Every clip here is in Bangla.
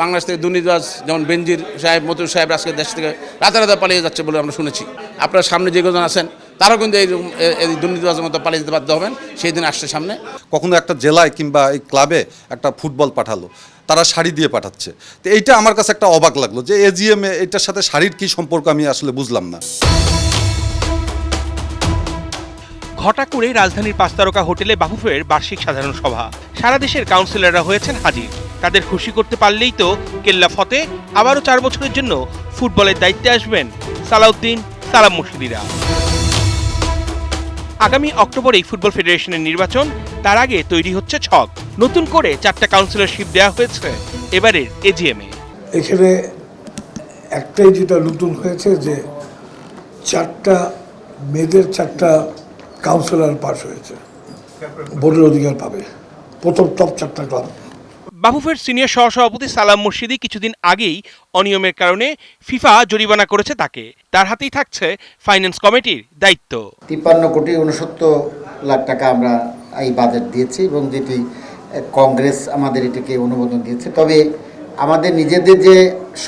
বাংলাদেশ থেকে দুর্নীতিবাজ যেমন বেনজির সাহেব, মতিউর সাহেব আজকে দেশ থেকে রাতারাতি পালিয়ে যাচ্ছে বলে আমরা শুনেছি। আপনার সামনে যে কজন আছেন তারাও কিন্তু এই দুর্নীতিবাজের মতো পালিয়ে যেতে বাধ্য হবেন, সেই দিন আসছে সামনে। কখনো একটা জেলায় কিংবা এই ক্লাবে একটা ফুটবল পাঠালো, তারা শাড়ি দিয়ে পাঠাচ্ছে। তো এইটা আমার কাছে একটা অবাক লাগলো যে এজিএম এটার সাথে শাড়ির কী সম্পর্ক আমি আসলে বুঝলাম না। ঘটাকুড়ে রাজধানীর 5 তারকা হোটেলে বাফুফের বার্ষিক সাধারণ সভা। সারা দেশের কাউন্সিলররা হয়েছেন হাজির। তাদের খুশি করতে পারলেই তো কেল্লা ফতে আবারও 4 বছরের জন্য ফুটবলের দায়িত্বে আসবেন সালাউদ্দিন, সালাম মুর্শিদিরা। আগামী অক্টোবরেই ফুটবল ফেডারেশনের নির্বাচন, তার আগে তৈরি হচ্ছে ছক। নতুন করে 4টা কাউন্সিলরশিপ দেওয়া হয়েছে এবারের এজিএমে। এখানে একটাই যেটা নতুন হয়েছে যে 4টা মেয়েদের 4টা কাউন্সিলর পাস হয়েছে, ভোটের অধিকার পাবে প্রথম টপ 4টা ক্লাব। বাফুফের সিনিয়র সহসভাপতি সালাম মুর্শিদি কিছুদিন আগেই অনিয়মের কারণে ফিফা জরিমানা করেছে তাকে। তার হাতেই থাকছে ফাইন্যান্স কমিটির দায়িত্ব। 53,69,00,000 টাকা আমরা এই বাজেট দিয়েছি এবং যেটি কংগ্রেস আমাদের এটাকে অনুমোদন দিয়েছে। তবে আমাদের নিজেদের যে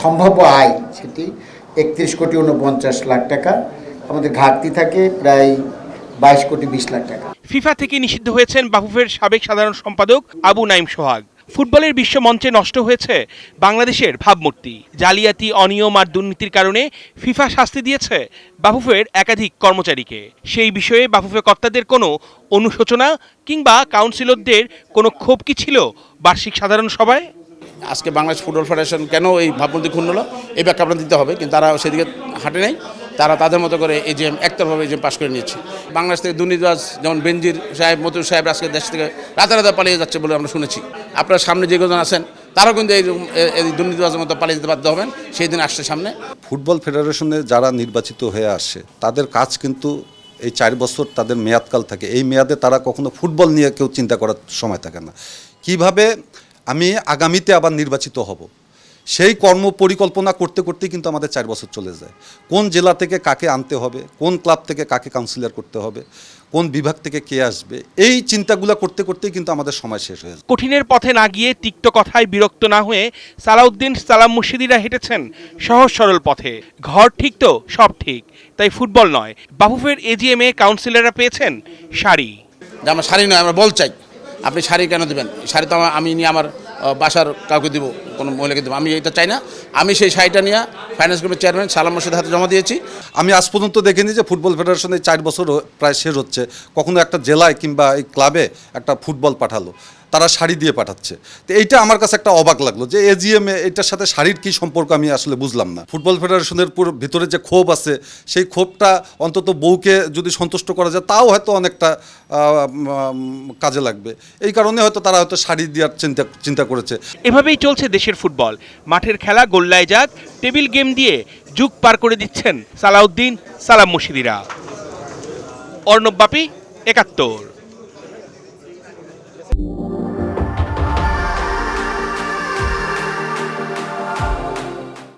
সম্ভাব্য আয় সেটি 31,49,00,000 টাকা। আমাদের ঘাটতি থাকে প্রায় 22,20,00,000 টাকা। ফিফা থেকে নিষিদ্ধ হয়েছেন বাফুফের সাবেক সাধারণ সম্পাদক আবু নাইম সোহাগ। ফুটবলের বিশ্ব মঞ্চে নষ্ট হয়েছে বাংলাদেশের ভাবমূর্তি। জালিয়াতি, অনিয়ম আর দুর্নীতির কারণে ফিফা শাস্তি দিয়েছে বাফুফের একাধিক কর্মচারীকে। সেই বিষয়ে বাফুফের কর্তাদের কোনো অনুশোচনা কিংবা কাউন্সিলরদের কোনো ক্ষোভ কি ছিল বার্ষিক সাধারণ সভায়? আজকে বাংলাদেশ ফুটবল ফেডারেশন কেন এই ভাবমূর্তি ক্ষুণ্ণ হলো, এই ব্যাখ্যা আপনার দিতে হবে, কিন্তু তারা সেদিকে হাঁটে নাই। তারা তাদের মতো করে এজিএম একতরফাভাবে এজিএম পাশ করে নিচ্ছে। বাংলাদেশ থেকে দুর্নীতিবাজ যেমন বেনজির সাহেব, মতিউর সাহেব আজকে দেশ থেকে রাতারাতি পালিয়ে যাচ্ছে বলে আমরা শুনেছি। আপনার সামনে যে কজন আছেন তারাও কিন্তু এই দুর্নীতিবাজের মতো পালিয়ে যেতে বাধ্য হবেন, সেই দিন আসছে সামনে। ফুটবল ফেডারেশনে যারা নির্বাচিত হয়ে আসে তাদের কাজ কিন্তু এই 4 বছর তাদের মেয়াদকাল থাকে। এই মেয়াদে তারা কখনো ফুটবল নিয়ে কেউ চিন্তা করার সময় থাকে না। কিভাবে আমি আগামীতে আবার নির্বাচিত হব, সেই কর্ম পরিকল্পনা করতে করতেই কিন্তু আমাদের 4 বছর চলে যায়। কোন জেলা থেকে কাকে আনতে হবে, কোন ক্লাব থেকে কাকে কাউন্সিলর করতে হবে, কোন বিভাগ থেকে কে আসবে, এই চিন্তাগুলো করতে করতেই কিন্তু আমাদের সময় শেষ হয়ে যায়। কঠিনের পথে না গিয়ে তিক্ত কথায় বিরক্ত না হয়ে সালাউদ্দিন, সালাম মুর্শিদিরা হেঁটেছেন সহজ সরল পথে। ঘর ঠিক তো সব ঠিক, তাই ফুটবল নয়, বাফুফের এজিএমে কাউন্সিলররা পেয়েছেন শাড়ি। যে আমার শাড়ি নয়, আমরা বল চাই। আপনি শাড়ি কেন দেবেন? শাড়ি তো আমি নিয়ে আমার বাসার কাউকে দিব, কোনো মহিলাকে দেবো, আমি এটা চাই না। আমি সেই শাড়িটা নিয়ে ফাইন্যান্স কমিটির চেয়ারম্যান সালাম মুর্শিদের হাতে জমা দিয়েছি। আমি আজ পর্যন্ত দেখিনি যে ফুটবল ফেডারেশনে 4 বছর প্রায় শেষ হচ্ছে, কখনো একটা জেলায় কিংবা এই ক্লাবে একটা ফুটবল পাঠালো, তারা শাড়ি দিয়ে পাঠাচ্ছে। তো এইটা আমার কাছে একটা অবাক লাগলো যে এজিএম এটার সাথে শাড়ির কী সম্পর্ক আমি আসলে বুঝলাম না। ফুটবল ফেডারেশনের ভিতরে যে ক্ষোভ আছে, সেই ক্ষোভটা অন্তত বউকে যদি সন্তুষ্ট করা যায় তাও হয়তো অনেকটা কাজে লাগবে। এই কারণে হয়তো তারা হয়তো শাড়ি দেওয়ার চিন্তা করেছে। এভাবেই চলছে দেশের ফুটবল। মাঠের খেলা গোল্লায় যাক, টেবিল গেম দিয়ে যুগ পার করে দিচ্ছেন সালাউদ্দিন, সালাম মুর্শিদিরা। অর্ণব বাপি, ৭১।